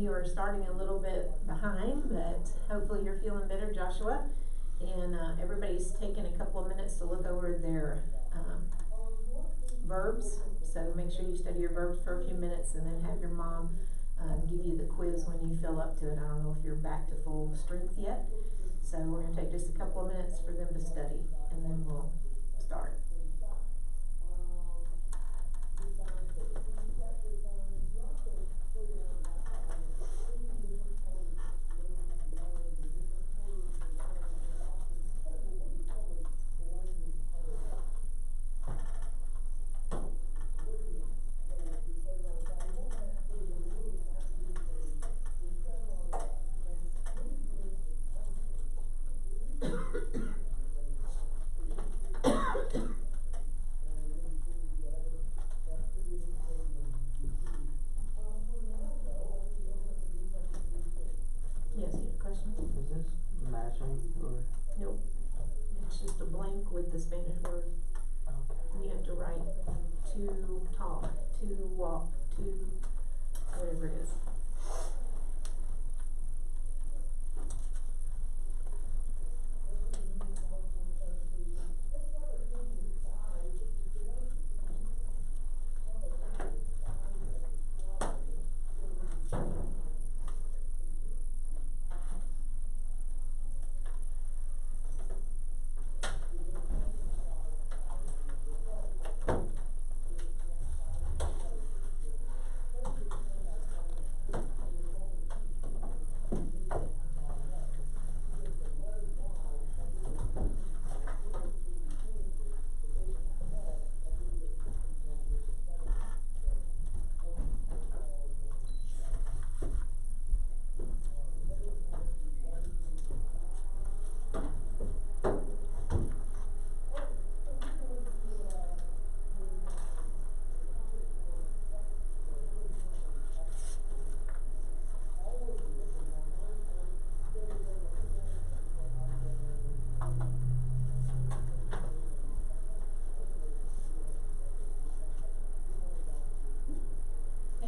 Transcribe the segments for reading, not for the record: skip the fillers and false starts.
we are starting a little bit behind, but hopefully you're feeling better, Joshua. And everybody's taken a couple of minutes to look over their verbs. So make sure you study your verbs for a few minutes and then have your mom give you the quiz when you feel up to it. I don't know if you're back to full strength yet. So we're going to take just a couple of minutes for them to study and then we'll start. Is this matching or? Nope. It's just a blank with the Spanish word. Okay. And you have to write to talk, to walk, to whatever it is.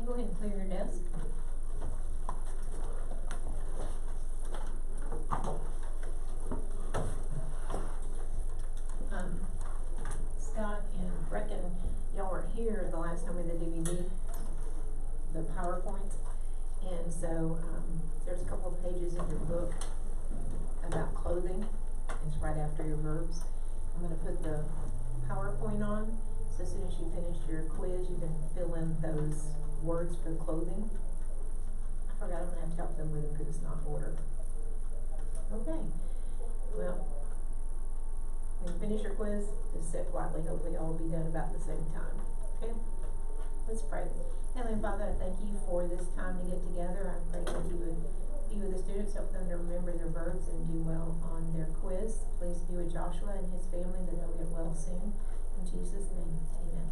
Go ahead and clear your desk. Scott and Brecken, y'all were here the last time we did the DVD, the PowerPoint, and so there's a couple of pages in your book about clothing. It's right after your verbs. I'm going to put the PowerPoint on, so as soon as you finish your quiz, you can fill in those words for the clothing. I forgot I'm going to have to help them with it because it's not ordered. Okay. Well, when you finish your quiz, just sit quietly. Hopefully all will be done about the same time. Okay? Let's pray. Heavenly Father, I thank you for this time to get together. I pray that you would be with the students, help them to remember their verbs and do well on their quiz. Please be with Joshua and his family, that they'll get well soon. In Jesus' name, amen.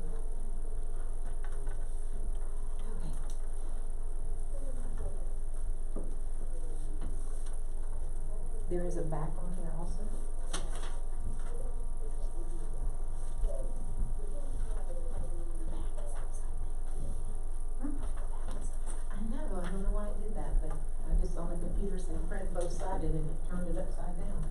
There is a back on here also. I know, I don't know why I did that, but I just on the computer said print both sided and it turned it upside down.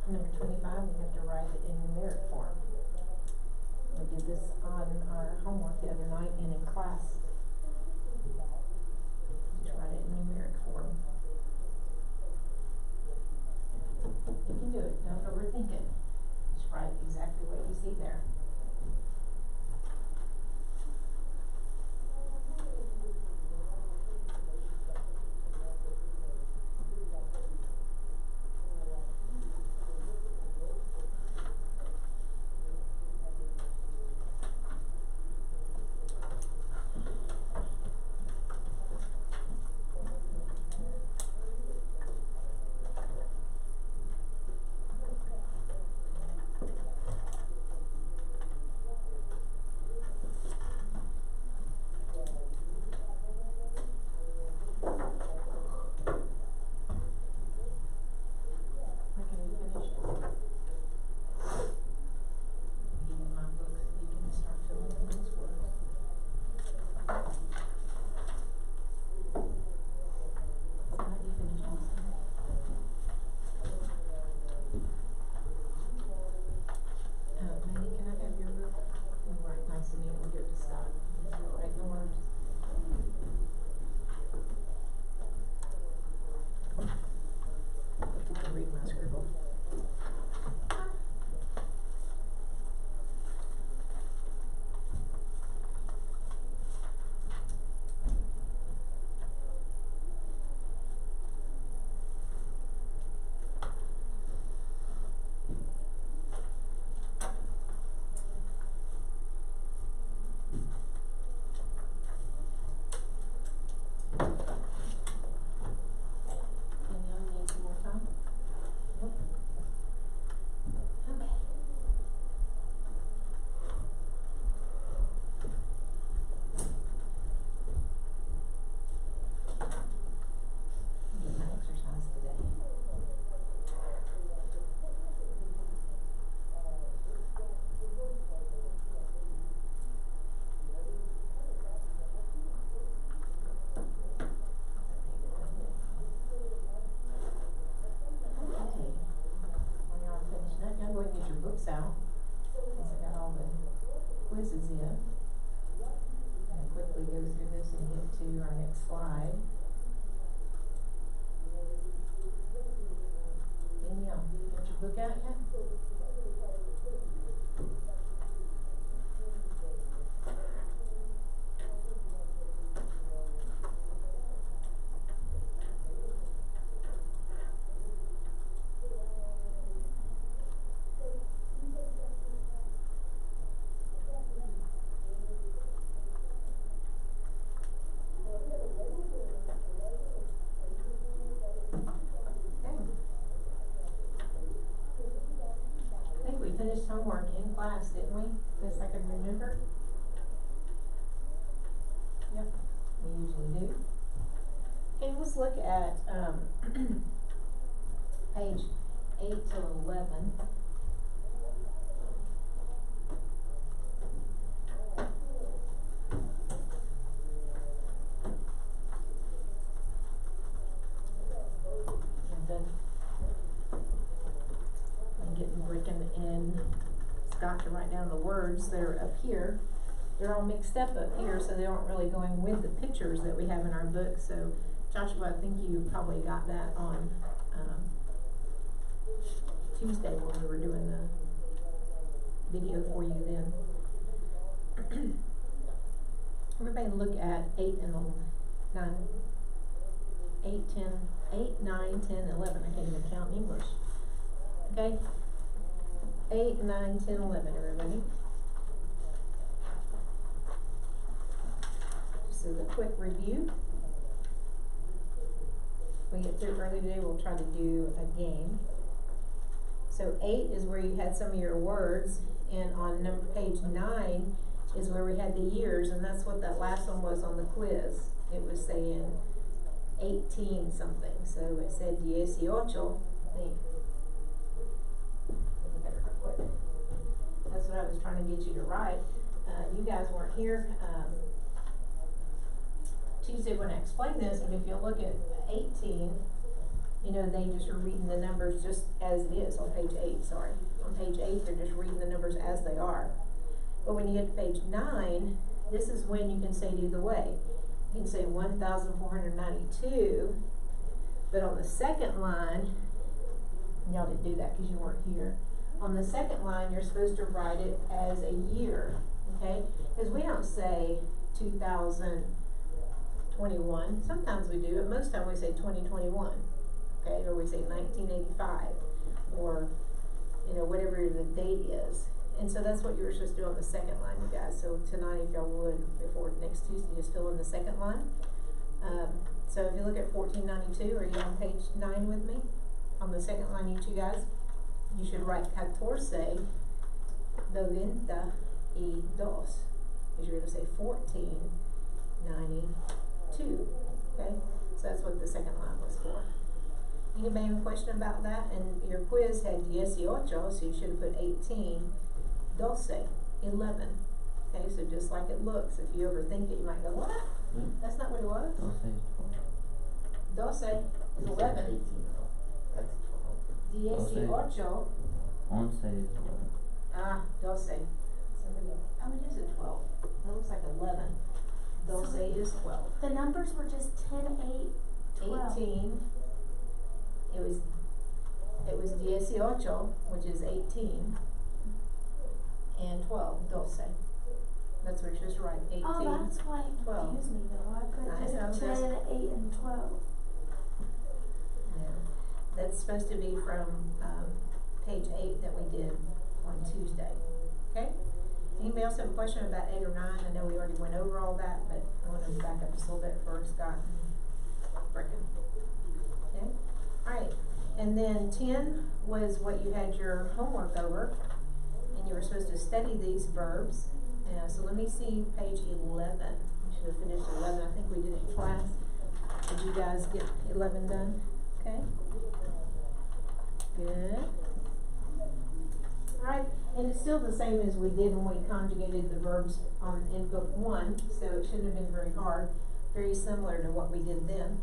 Number 25, we have to write it in numeric form. We did this on our homework the other night and in class. Just write it in numeric form. You can do it, don't overthink it. Just write exactly what you see there. Out since I got all the quizzes in. I'll quickly go through this and get to our next slide. Danielle, got your book out yet? Finished homework in class, didn't we? Best I can remember. Yep, we usually do. Okay, let's look at page 8 to 11. Got to write down the words that are up here. They're all mixed up here, so they aren't really going with the pictures that we have in our book. So, Joshua, I think you probably got that on Tuesday when we were doing the video for you then. Everybody look at 8 and 9. 8, 10, 8, 9, 10, 11. I can't even count in English. Okay? 8, 9, 10, 11, everybody. Just as a quick review. We get through early today, we'll try to do a game. So 8 is where you had some of your words, and on page 9 is where we had the years, and that's what that last one was on the quiz. It was saying 18 something, so it said 18, I think. That's what I was trying to get you to write. You guys weren't here Tuesday when I explained this, but if you look at 18, you know, they just are reading the numbers just as it is on page 8, sorry. On page 8, they're just reading the numbers as they are. But when you get to page 9, this is when you can say it either way. You can say 1,492, but on the second line, y'all didn't do that because you weren't here. On the second line, you're supposed to write it as a year, okay? Because we don't say 2021. Sometimes we do, but most time we say 2021, okay? Or we say 1985, or, you know, whatever the date is. And so that's what you were supposed to do on the second line, you guys. So tonight, if y'all would, before next Tuesday, just fill in the second line. So if you look at 1492, are you on page 9 with me? On the second line, you two guys, you should write 14, 92. Because you're going to say 1492. Okay? So that's what the second line was for. Anybody have a question about that? And your quiz had 18, so you should have put 18. 12, 11. Okay, so just like it looks, if you overthink it, you might go, what? That's not what it was. 12 is 11. 18. 11 is 12. Ah, 12. Somebody, oh, it is a 12. That looks like 11. 12 is 12. The numbers were just 10, 8, 12. 18. It was 18, which is 18. And 12, 12. That's what you're supposed to write. 18. Oh, that's why it 12. confused me though. I put just 10, 8, and 12. Yeah. That's supposed to be from page 8 that we did on Tuesday. Okay? Anybody else have a question about 8 or 9? I know we already went over all that, but I want to back up just a little bit for Scott and Brecken. Okay? Alright. And then 10 was what you had your homework over. And you were supposed to study these verbs. So let me see page 11. You should have finished 11. I think we did it in class. Did you guys get 11 done? Okay. Good. Alright, and it's still the same as we did when we conjugated the verbs in book 1, so it shouldn't have been very hard. Very similar to what we did then.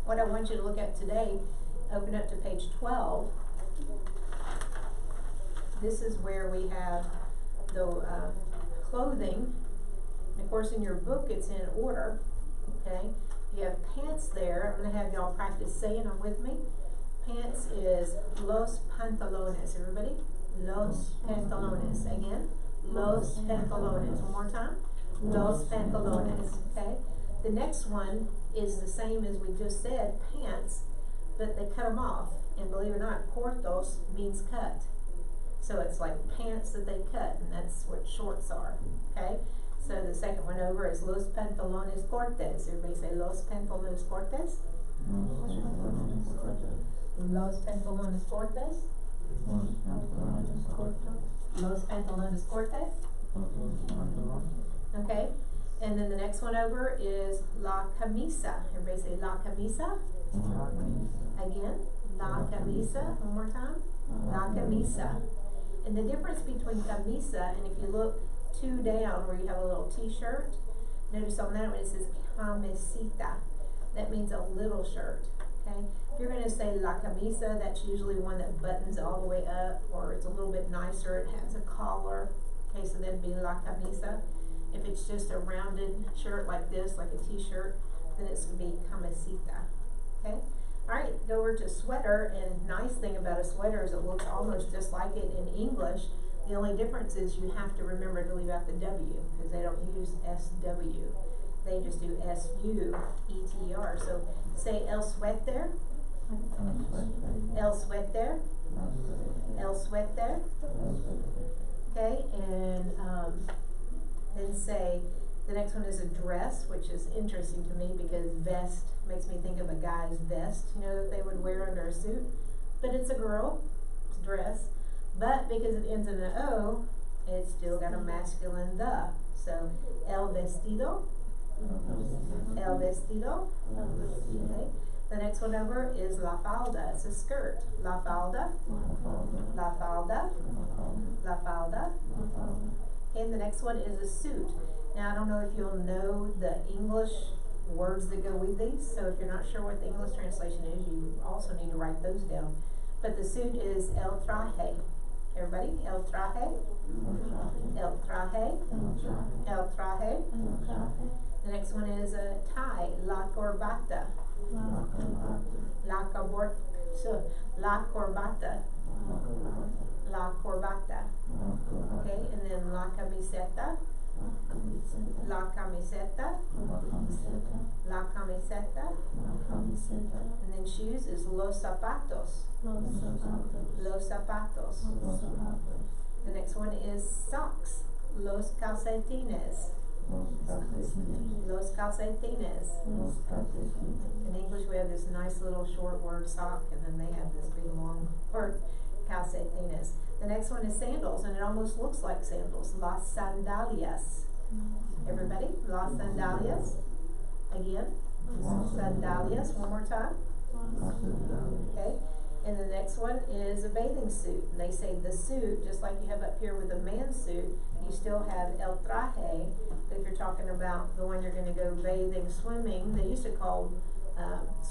What I want you to look at today, open up to page 12. This is where we have the clothing. And of course, in your book, it's in order. Okay? You have pants there. I'm going to have y'all practice saying them with me. Pants is los pantalones. Everybody? Los pantalones. Again. Los pantalones. One more time. Los pantalones. Okay? The next one is the same as we just said, pants, but they cut them off. And believe it or not, cortos means cut. So it's like pants that they cut, and that's what shorts are, okay? So the second one over is los pantalones cortes. Everybody say los pantalones cortes. Los pantalones cortes. Los pantalones cortes. Okay, and then the next one over is la camisa. Everybody say la camisa. Again, la camisa. One more time. La camisa. And the difference between camisa, and if you look 2 down where you have a little t-shirt, notice on that one it says camisita. That means a little shirt, okay? If you're going to say la camisa, that's usually one that buttons all the way up, or it's a little bit nicer, it has a collar, okay, so that'd be la camisa. If it's just a rounded shirt like this, like a t-shirt, then it's going to be camisita, okay? Alright, go over to sweater, and nice thing about a sweater is it looks almost just like it in English. The only difference is you have to remember to leave out the W, because they don't use SW. They just do SUETR. So say el suéter, el suéter, el suéter. Okay, and then say, the next one is a dress, which is interesting to me because vest makes me think of a guy's vest, you know, that they would wear under a suit. But it's a girl, it's a dress. But because it ends in an O, it's still got a masculine the. So, el vestido. El vestido. Okay. The next one over is la falda. It's a skirt. La falda. La falda. La falda. And the next one is a suit. Now, I don't know if you'll know the English words that go with these, so if you're not sure what the English translation is, you also need to write those down. But the suit is el traje. Everybody, el traje, el traje, el traje. The next one is a tie, la corbata. La corbata. La corbata. Okay, and then la camiseta. La camiseta. La camiseta. And then shoes is los zapatos. Los zapatos. The next one is socks. Los calcetines. Los calcetines. In English we have this nice little short word sock, and then they have this big long word calcetines. The next one is sandals, and it almost looks like sandals. Las sandalias. Everybody, las sandalias. Again, sandalias. One more time. Okay. And the next one is a bathing suit. And they say the suit, just like you have up here with a man's suit, you still have el traje. But if you're talking about the one you're going to go bathing, swimming, they used to call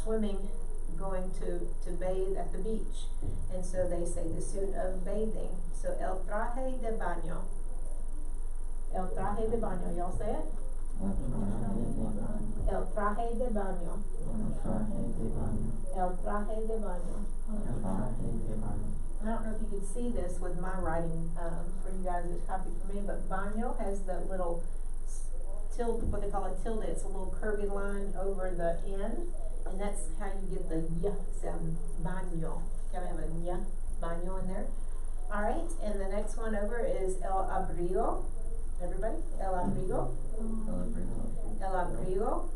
swimming going to bathe at the beach. And so they say the suit of bathing. So el traje de baño. El traje de baño. Y'all say it? El traje de baño. El traje de baño. I don't know if you can see this with my writing for you guys that's copied for me, but baño has the little tilde, what they call a tilde. It's a little curvy line over the N, and that's how you get the y sound. Baño. Gotta have a y, baño in there. Alright, and the next one over is el abrigo. Everybody? El abrigo. El abrigo.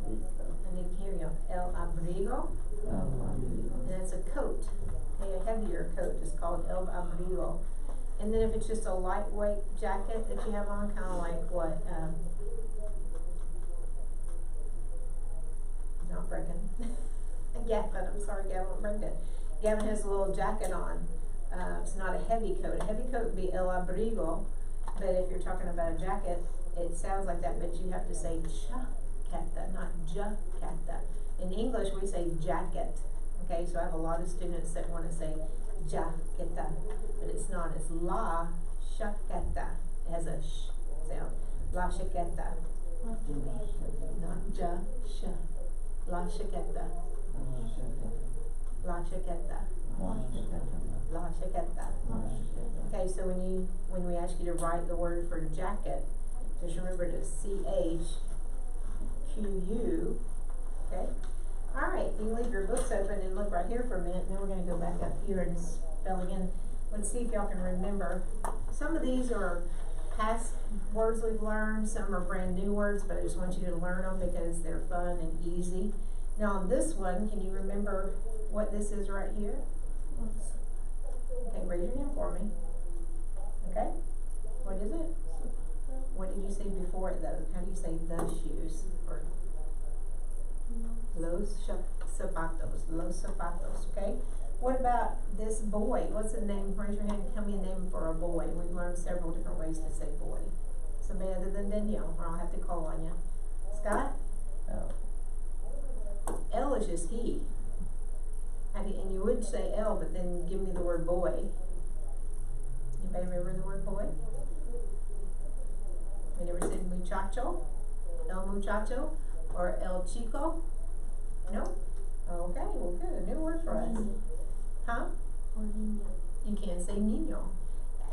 I need to hear you. El abrigo. And it's a coat. Okay, a heavier coat is called el abrigo. And then if it's just a lightweight jacket that you have on, kind of like what, not Brecken. Gavin, I'm sorry, Gavin, not Brendan. Gavin has a little jacket on. It's not a heavy coat. A heavy coat would be el abrigo, but if you're talking about a jacket, it sounds like that, but you have to say chaqueta, not jaqueta. In English, we say jacket. Okay, so I have a lot of students that want to say jaqueta, but it's not. It's la chaqueta. It has a sh sound. La chaqueta. Not ja, sh. La chaqueta. La chaqueta. La chaqueta. Okay, so when we ask you to write the word for jacket, just remember to CHQU. Okay. Alright, you can leave your books open and look right here for a minute, and then we're going to go back up here and spell again. Let's see if y'all can remember. Some of these are past words we've learned, some are brand new words, but I just want you to learn them because they're fun and easy. Now on this one, can you remember what this is right here? Okay, raise your hand for me. Okay? What is it? What did you say before it though? How do you say the shoes? Or los zapatos. Los zapatos, okay? What about this boy? What's the name? Raise your hand and tell me a name for a boy. We've learned several different ways to say boy. Somebody other than Danielle, or I'll have to call on you. Scott? L. L is just he. And you would say L, but then give me the word boy. Anybody remember the word boy? We never said muchacho, el muchacho, or el chico? No? Okay, well good, a new word for us. Huh? You can't say niño.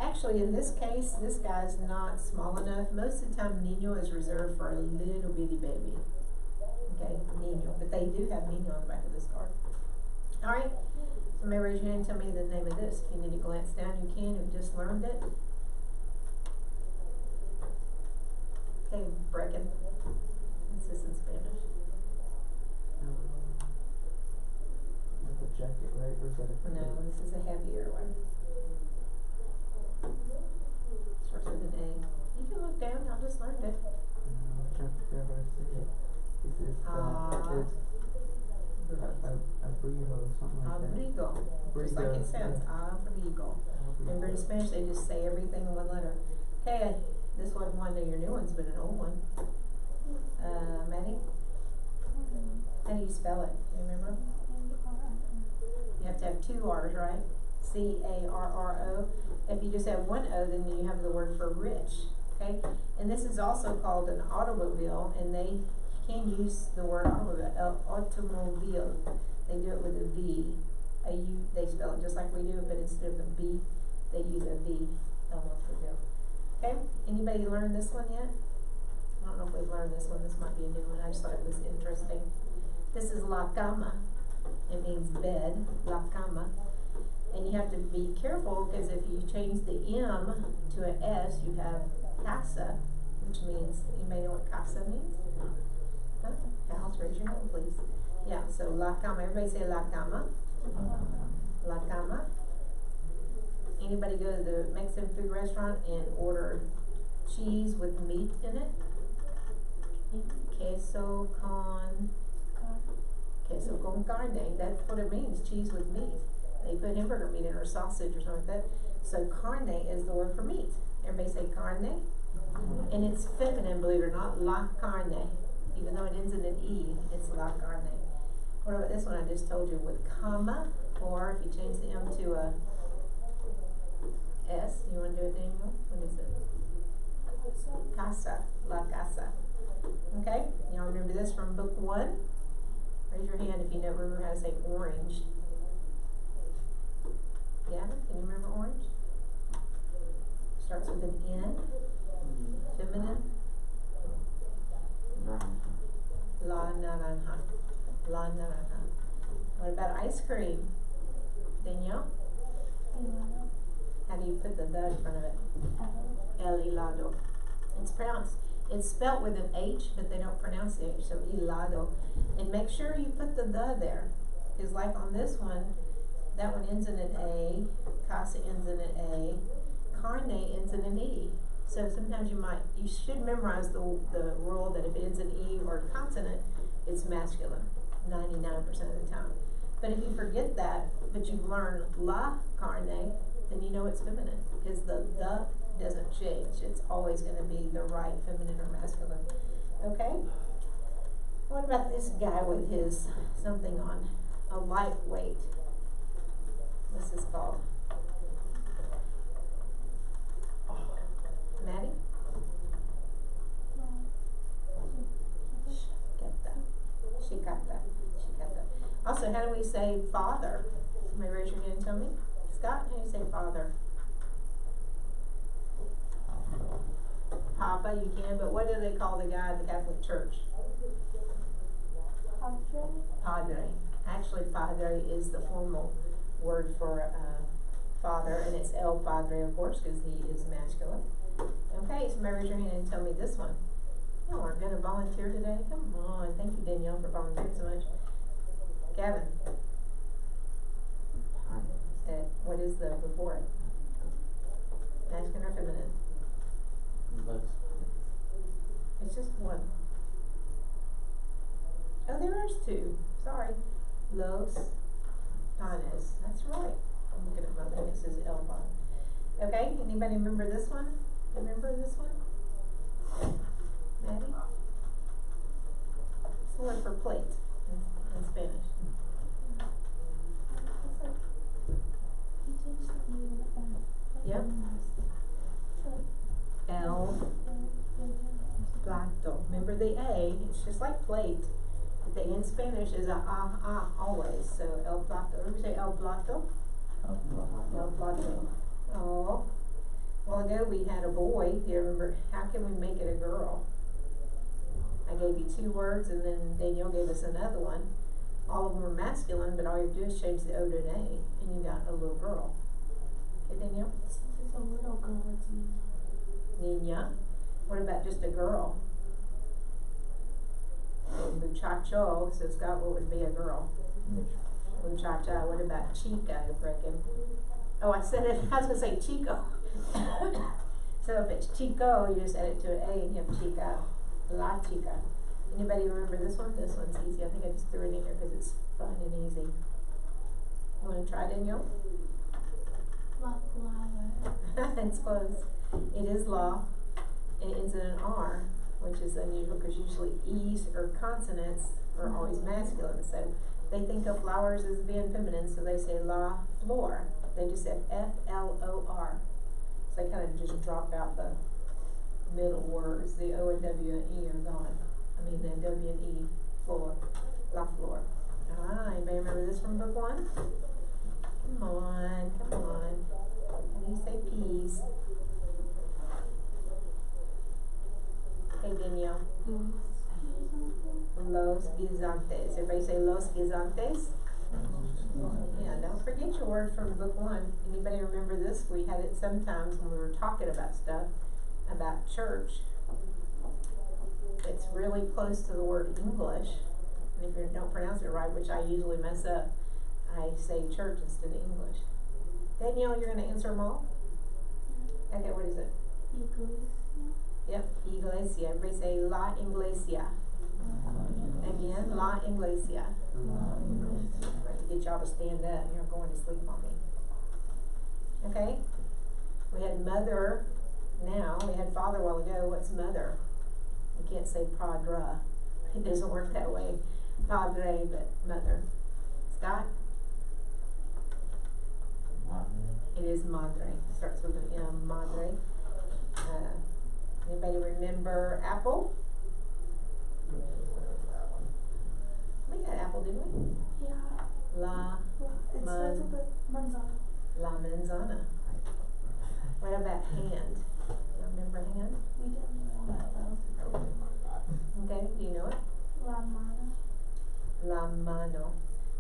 Actually, in this case, this guy's not small enough. Most of the time, niño is reserved for a little bitty baby. Okay, niño. But they do have niño on the back of this card. Alright, somebody raise your hand and tell me the name of this. If you need to glance down, you can. You just learned it. Okay, Brecken. What's this in Spanish? Is that a jacket, right? Or is that a No, this is a heavier one. Starts with an A. You can look down, I just learned it. I'm trying to figure out how to say it. It's abrigo or something like that. Abrigo. Just like it sounds. Yeah. Abrigo. Remember in Spanish they just say everything in one letter. Okay, this wasn't one of your new ones, but an old one. Maddie? How do you spell it? Do you remember? You have to have two R's, right? C-A-R-R-O. If you just have one O, then you have the word for rich, okay? And this is also called an automobile, and they can use the word automobile. They do it with a V. They spell it just like we do, but instead of a B, they use a V. Automobile. Okay? Anybody learned this one yet? I don't know if we've learned this one. This might be a new one. I just thought it was interesting. This is la cama. It means bed, la cama. And you have to be careful because if you change the M to an S, you have casa, which means, anybody know what casa means? Huh? House, raise your hand, please. Yeah, so la cama. Everybody say la cama. La cama. Anybody go to the Mexican food restaurant and order cheese with meat in it? Queso con carne. That's what it means, cheese with meat. They put hamburger meat in or sausage or something like that. So carne is the word for meat. Everybody say carne. And it's feminine, believe it or not, la carne. Even though it ends in an E, it's la carne. What about this one I just told you with comma, or if you change the M to a S, you want to do it, Daniel? What is it? Casa, la casa. Okay, y'all remember this from book 1? Raise your hand if you remember how to say orange. Yeah, can you remember orange? Starts with an N, feminine. La naranja. La naranja. What about ice cream? Danielle? How do you put the "the" in front of it? El helado. It's spelled with an H, but they don't pronounce the H, so helado. And make sure you put the "the" there. Because like on this one, that one ends in an A, casa ends in an A, carne ends in an E. So sometimes you should memorize the rule that if it ends in E or consonant, it's masculine, 99% of the time. But if you forget that, but you've learned la carne, then you know it's feminine, because the doesn't change. It's always going to be the right feminine or masculine. Okay? What about this guy with his something on? A lightweight. What's this called? Maddie? Shikata. Also, how do we say father? Somebody raise your hand and tell me. Scott, how do you say father? Papa, you can, but what do they call the guy at the Catholic Church? Padre. Actually, padre is the formal word for father, and it's el padre, of course, because he is masculine. Okay, somebody raise your hand and tell me this one. You aren't going to volunteer today? Come on. Thank you, Danielle, for volunteering so much. Gavin. What is the before it? Masculine or feminine? It's just one. Oh, there is two. Sorry. Los panes. That's right. I'm looking at my thing. It says el pan. Okay, anybody remember this one? Remember this one? Maddie? It's the word for plate in Spanish. Yep. El plato. Remember the A, it's just like plate. But the A in Spanish is a always. So el plato. Remember say el plato? El plato. Oh. A while ago we had a boy. Do you remember? How can we make it a girl? I gave you 2 words, and then Danielle gave us another one. All of them were masculine, but all you have to do is change the O to an A, and you got a little girl. Okay, Danielle? Since it's a little girl, it's Niña. What about just a girl? Muchacho. So Scott, what would be a girl? Muchacha. What about chica, I reckon? Oh, I said it. I was going to say chico. So if it's chico, you just add it to an A and you have chica. La chica. Anybody remember this one? This one's easy. I think I just threw it in here because it's fun and easy. You want to try, Danielle? flower. It's close. It is law. It ends in an R. which is unusual because usually E's or consonants are always masculine. So they think of flowers as being feminine, so they say la flor. They just say F-L-O-R. So they kind of just drop out the middle words. The O and W and E are gone. I mean, the W and E, flor, la flor. Anybody remember this from book 1? Come on, come on. How do you say peas? Hey, Danielle. Los guisantes. Everybody say los guisantes? Yeah, don't forget your word from book 1. Anybody remember this? We had it sometimes when we were talking about stuff, about church. It's really close to the word English. And if you don't pronounce it right, which I usually mess up, I say church instead of English. Danielle, you're going to answer them all? Okay, what is it? Yep, iglesia. Everybody say la iglesia. Again, la iglesia. To get y'all to stand up. You're going to sleep on me. Okay? We had mother now. We had father a while ago. What's mother? You can't say padra. It doesn't work that way. Padre, but mother. Scott? It is madre. Starts with an M. Madre. Anybody remember apple? We had apple, didn't we? Yeah. La manzana. What about hand? You remember hand? We didn't know that though. Okay, do you know it? La mano. La mano.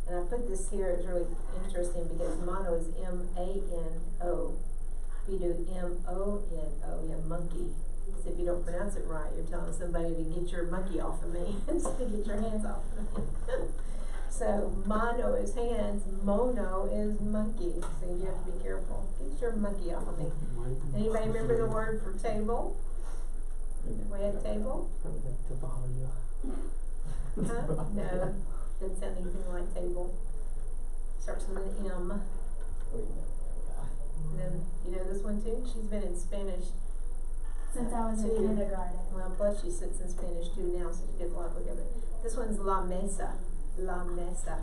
And I put this here, it's really interesting because mano is M-A-N-O. If you do M-O-N-O, you have monkey. So if you don't pronounce it right, you're telling somebody to get your monkey off of me instead of get your hands off of me. So mano is hands, mono is monkey. So you have to be careful. Get your monkey off of me. Anybody remember the word for table? We had table? Huh? No, doesn't sound anything like table. Starts with an M. And then, you know this one too? She's been in Spanish Since I was in kindergarten. well, plus she sits in Spanish too now, so she gets a lot of it. This one's la mesa. La mesa.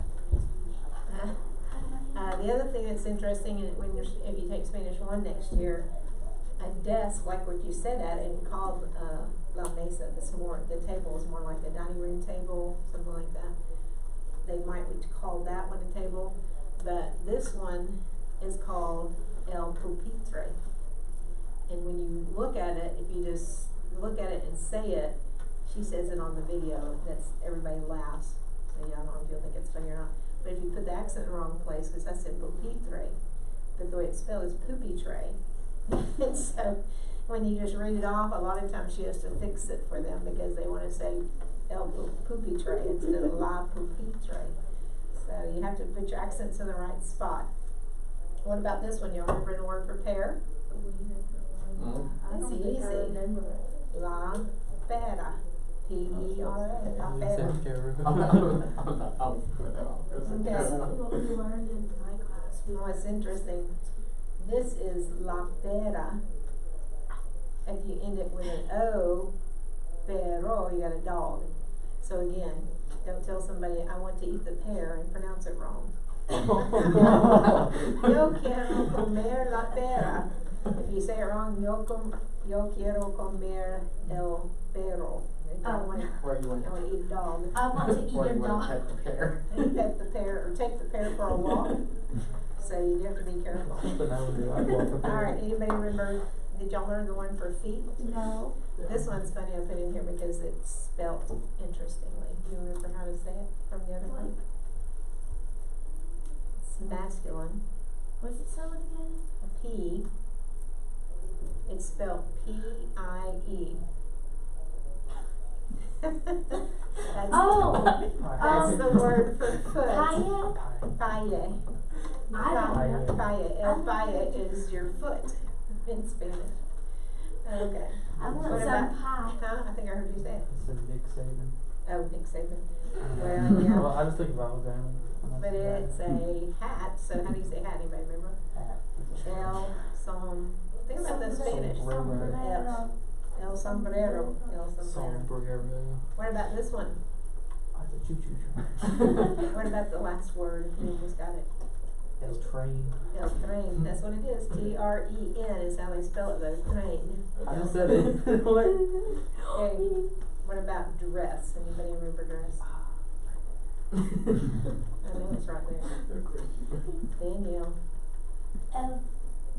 The other thing that's interesting, when you're, if you take Spanish 1 next year, a desk like what you sit at and called la mesa. The table is more like a dining room table, something like that. They might call that one a table, but this one is called el pupitre. And when you look at it, if you just look at it and say it, she says it on the video. That's everybody laughs. So yeah, I don't know if you'll think it's funny or not. But if you put the accent in the wrong place, because I said pupitre, but the way it's spelled is poopy tray. And so when you just read it off, a lot of times she has to fix it for them because they want to say el poopy tray instead of la poopy tray. So you have to put your accents in the right spot. What about this one? Y'all remember the word for pear? That's easy. La pera. P-E-R-A. La pera. What we learned in my class. Oh, it's interesting. This is la pera. If you end it with an O, pero, you got a dog. So again, don't tell somebody, I want to eat the pear and pronounce it wrong. Yo quiero comer la pera. If you say it wrong, yo quiero comer el perro. I want to eat a dog. I want to eat a dog. Pet the pear. And pet the pear, or take the pear for a walk. So you have to be careful. Alright, anybody remember, did y'all learn the one for feet? No. This one's funny, I put in here because it's spelt interestingly. Do you remember how to say it from the other one? It's masculine. What's it spelled again? A P. It's spelled P-I-E. That's the word for foot. Paye. El paye is your foot in Spanish. Okay. I want What some about pie. Huh? I think I heard you say it. Nick Saban. Oh, Nick Saban. Well, yeah. Well, I was thinking about Alabama. But it's a hat. So how do you say hat? Anybody remember? Hat. El som. Think about the Spanish. Sombrero. El El sombrero. Sombrero. What about this one? That's a choo-choo train. What about the last word? You almost got it. El train. El tren. That's what it is. T-R-E-N is how they spell it though. Train. I just said it. What? Okay. What about dress? Anybody remember dress? I know it's right there. They're crazy. Danielle. El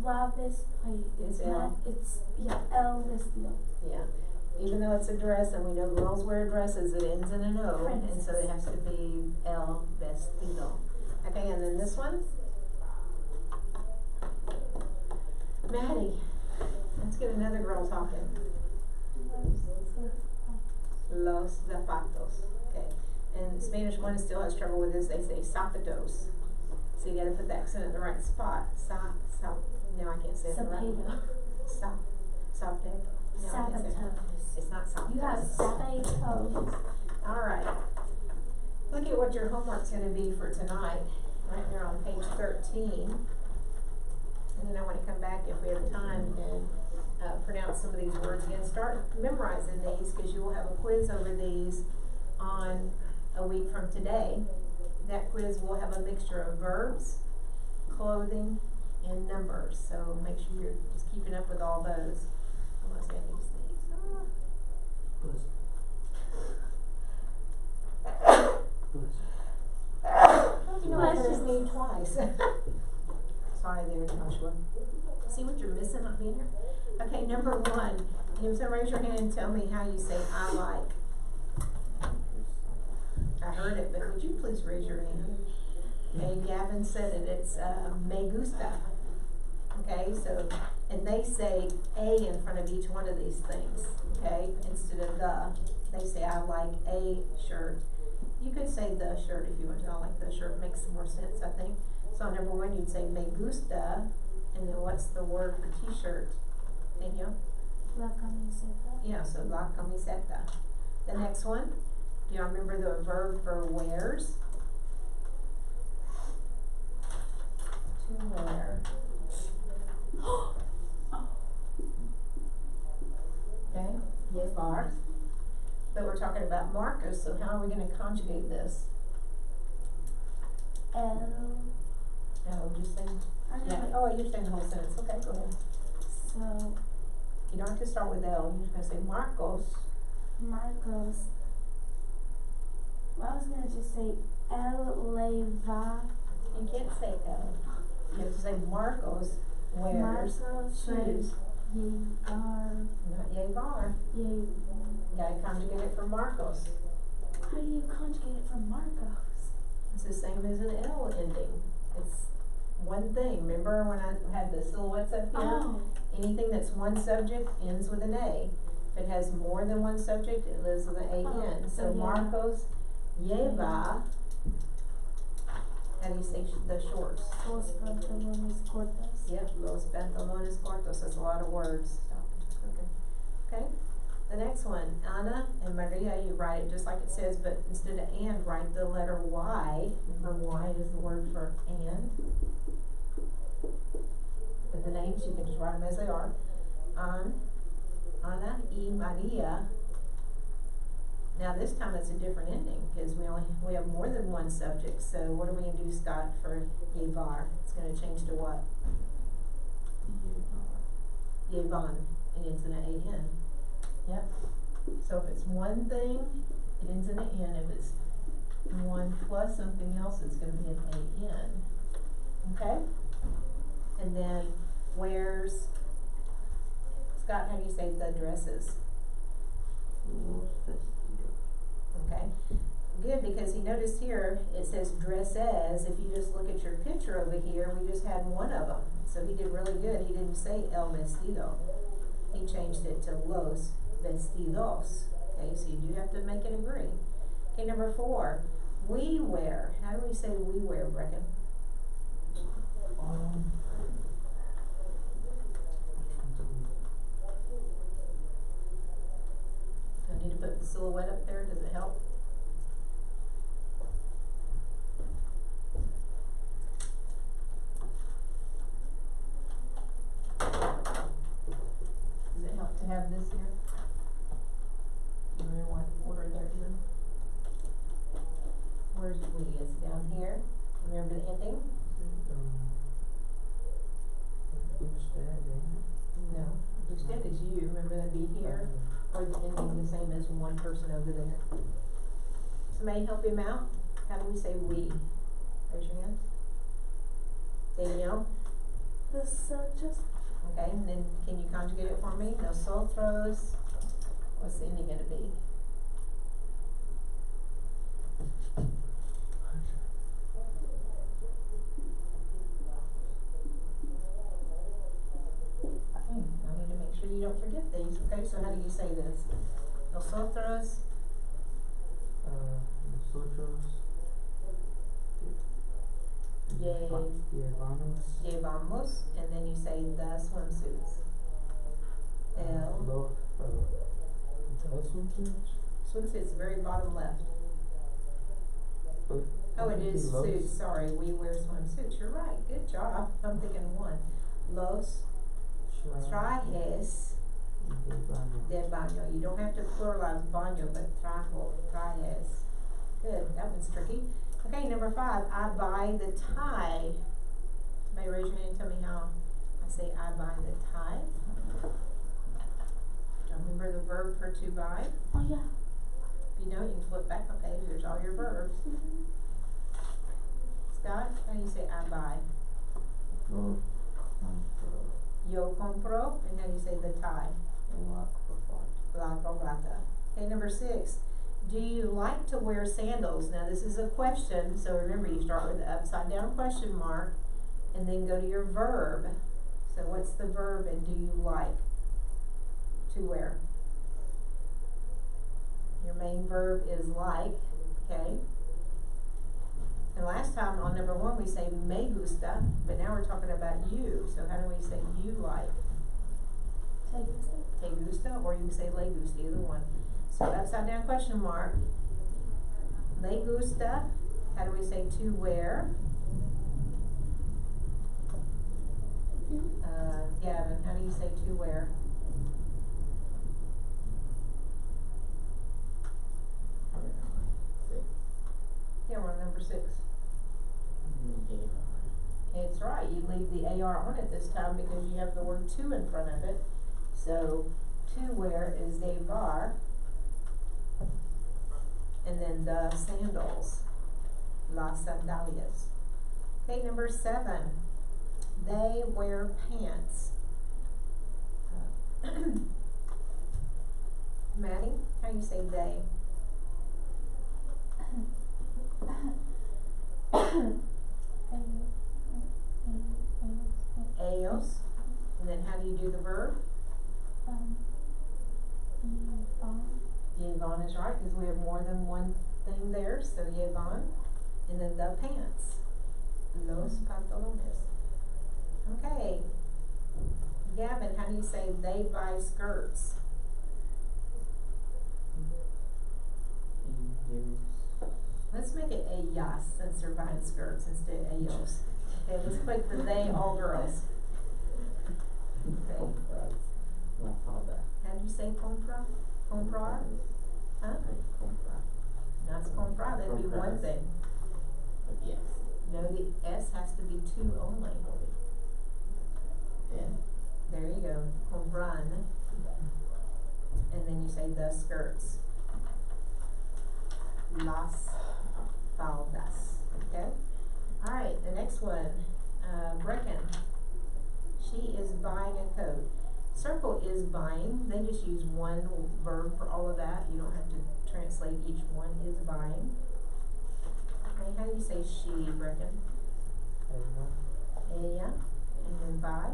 vestido. It's not, L. it's, yeah, el vestido. Yeah. Even though it's a dress, and we know girls wear dresses, it ends in an O, and so it has to be el vestido. Okay, and then this one? Maddie. Let's get another girl talking. Los zapatos. Okay. And Spanish 1 still has trouble with this. They say zapatos. So you gotta put the accent in the right spot. No, I can't say it right. Zapato. No, I can't say it. Zapatos. It's not zapatos. You have zapatos. Alright. Look at what your homework's gonna be for tonight. Right there on page 13. And then I want to come back if we have time and pronounce some of these words again. Start memorizing these because you will have a quiz over these on a week from today. That quiz will have a mixture of verbs, clothing, and numbers. So make sure you're just keeping up with all those. I want to say I need to sneeze. You know, I just sneezed twice. Sorry there, Joshua. See what you're missing not being here? Okay, number 1. You so raise your hand and tell me how you say I like. I heard it, but would you please raise your hand? Okay, Gavin said it. It's me gusta. Okay, so, and they say a in front of each one of these things. Okay, instead of the. They say I like a shirt. You could say the shirt if you want to. I like the shirt. Makes more sense, I think. So number 1, you'd say me gusta, and then what's the word for t-shirt? Danielle? La camiseta. Yeah, so la camiseta. The next one, do y'all remember the verb for wears? To wear. Okay, llevar. But we're talking about Marcos, so how are we going to conjugate this? El. No, just say, yeah. Oh, you're saying the whole sentence. Okay, go ahead. So, You don't have to start with L. You're just going to say Marcos. Marcos. Well, I was gonna just say el leva. You can't say L. You have to say Marcos wears Marcos shoes. llevar. Not llevar. You gotta conjugate it for Marcos. How do you conjugate it from Marcos? It's the same as an L ending. It's one thing. Remember when I had the silhouettes up here? Oh. Anything that's one subject ends with an A. If it has more than one subject, it lives with an A-N. So yeah. Marcos lleva. How do you say the shorts? Los pantalones cortos. Yep, los pantalones cortos. That's a lot of words. Stop. Okay. The next one, Ana and Maria, you write it just like it says, but instead of and, write the letter Y. Remember, Y is the word for and. But the names, you can just write them as they are. Ana y Maria. Now this time it's a different ending because we have more than one subject. So what are we going to do, Scott, for llevar? It's going to change to what? Llevan. It ends in an A-N. Yep. So if it's one thing, it ends in an N. If it's one plus something else, it's going to be an A-N. Okay? And then wears. Scott, how do you say the dresses? Okay, good, because he noticed here it says dresses. If you just look at your picture over here, we just had one of them. So he did really good. He didn't say el vestido. He changed it to los vestidos. Okay, so you do have to make it agree. Okay, number 4, we wear. How do we say we wear, Brecken? Do I need to put the silhouette up there? Does it help? Does it help to have this here? down here, remember the ending? Usted, No, usted is you, remember that be here, or the ending the same as one person over there. Somebody help him out? How do we say we? Raise your hand. Danielle? Nosotros. Okay, and then can you conjugate it for me? Nosotros. What's the ending gonna be? Okay, I need to make sure you don't forget these, okay? So how do you say this? Nosotros. Nosotros. Llevamos. And then you say the swimsuits. Los swimsuits. Swimsuits, very bottom left. Oh, it is Los. suits, sorry, we wear swimsuits, you're right, good job, I'm thinking one. Los trajes de baño, you don't have to pluralize baño, but trajes. Good, that one's tricky. Okay, number 5, I buy the tie. Somebody raise your hand and tell me how I say I buy the tie. Don't remember the verb for to buy? Oh yeah. If you don't, you can flip back a page, there's all your verbs. Scott, how do you say I buy? Yo compro, and how do you say the tie? La corbata. Okay, number 6. Do you like to wear sandals? Now this is a question, so remember you start with the upside down question mark and then go to your verb. So what's the verb and do you like to wear? Your main verb is like, okay? And last time on number 1 we say me gusta, but now we're talking about you. So how do we say you like? Te gusta, or you can say le gusta, either one. So upside down question mark. Le gusta, how do we say to wear? Gavin, how do you say to wear? Yeah, we're on number 6. It's right, you leave the AR on it this time because you have the word to in front of it. So, to wear is llevar. And then the sandals, las sandalias. Okay, number 7, they wear pants. Maddie, how do you say they? Ellos. And then how do you do the verb? Llevan is right, because we have more than one thing there, so llevan. And then the pants. Los pantalones. Okay. Gavin, how do you say they buy skirts? Let's make it ellas since they're buying skirts instead of ellos. Okay, let's click the they, all girls. Okay. How do you say compra? Comprar? Huh? No, it's comprar, that'd be one thing. Yes. No, the S has to be 2 only. There you go, compran. And then you say the skirts. Las faldas. Okay? Alright, the next one. Brecken. She is buying a coat. Circle is buying. They just use one verb for all of that. You don't have to translate each one. Is buying. Okay, how do you say she, Brecken? Ella. And then buy.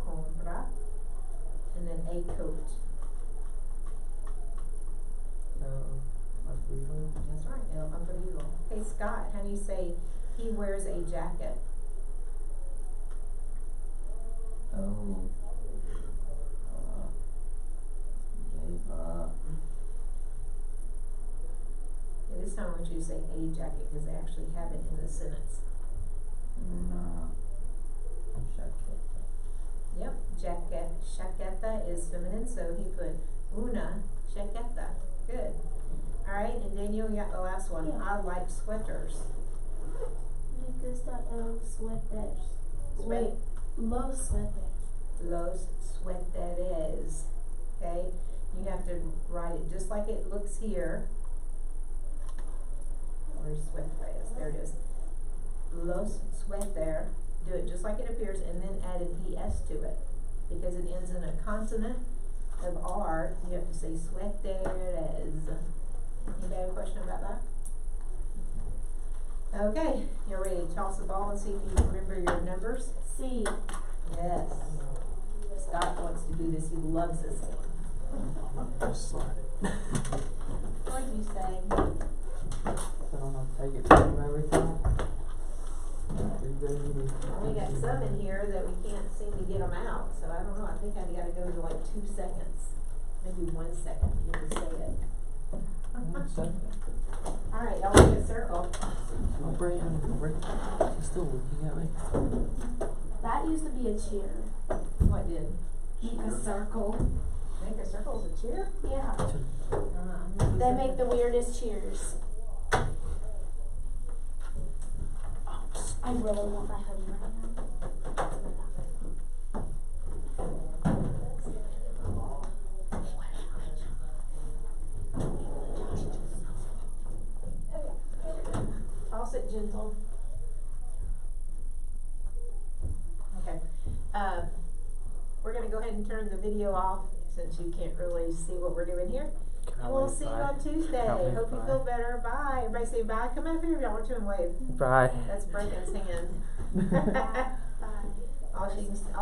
Compra. And then a coat. That's right, el abrigo. Okay, Scott, how do you say he wears a jacket? Yeah, this time I want you to say a jacket because they actually have it in the sentence. Yep, jacket. Chaqueta is feminine, so he put una chaqueta. Good. Alright, and Daniel, you got the last one. Yeah. I like sweaters. Me gusta el suéter. Wait, los suéteres. Los suéteres. Okay? You have to write it just like it looks here. Where's suéteres? There it is. Los suéter. Do it just like it appears and then add an ES to it. Because it ends in a consonant of R, you have to say suéteres. Anybody have a question about that? Okay, you're ready to toss the ball and see if you can remember your numbers? Sí. Yes. Scott wants to do this, he loves this game. I'm not gonna slide it. What did you say? So I'm gonna take it from everything. We got some in here that we can't seem to get them out, so I don't know, I think I gotta go to like 2 seconds. Maybe 1 second, you can say it. 1 second. Alright, y'all make a circle. Oh, Brayden, she's still looking at me. That used to be a cheer. What did? Make a circle. Make a circle as a cheer? Yeah. I'm gonna They use make it. the weirdest cheers. I really want my hoodie right now. Toss it gentle. Okay. We're gonna go ahead and turn the video off since you can't really see what we're doing here. And we'll see you on Tuesday. Can't Hope you feel better. Bye. Everybody say bye. Come over here, y'all. Want to and wave. Bye. That's Brendan's hand. Bye. All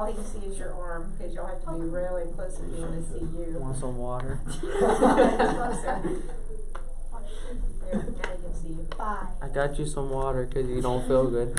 he can see is your arm because y'all have to be really close to him to see you. Want some water? Closer. There, now you can see you. Bye. I got you some water because you don't feel good.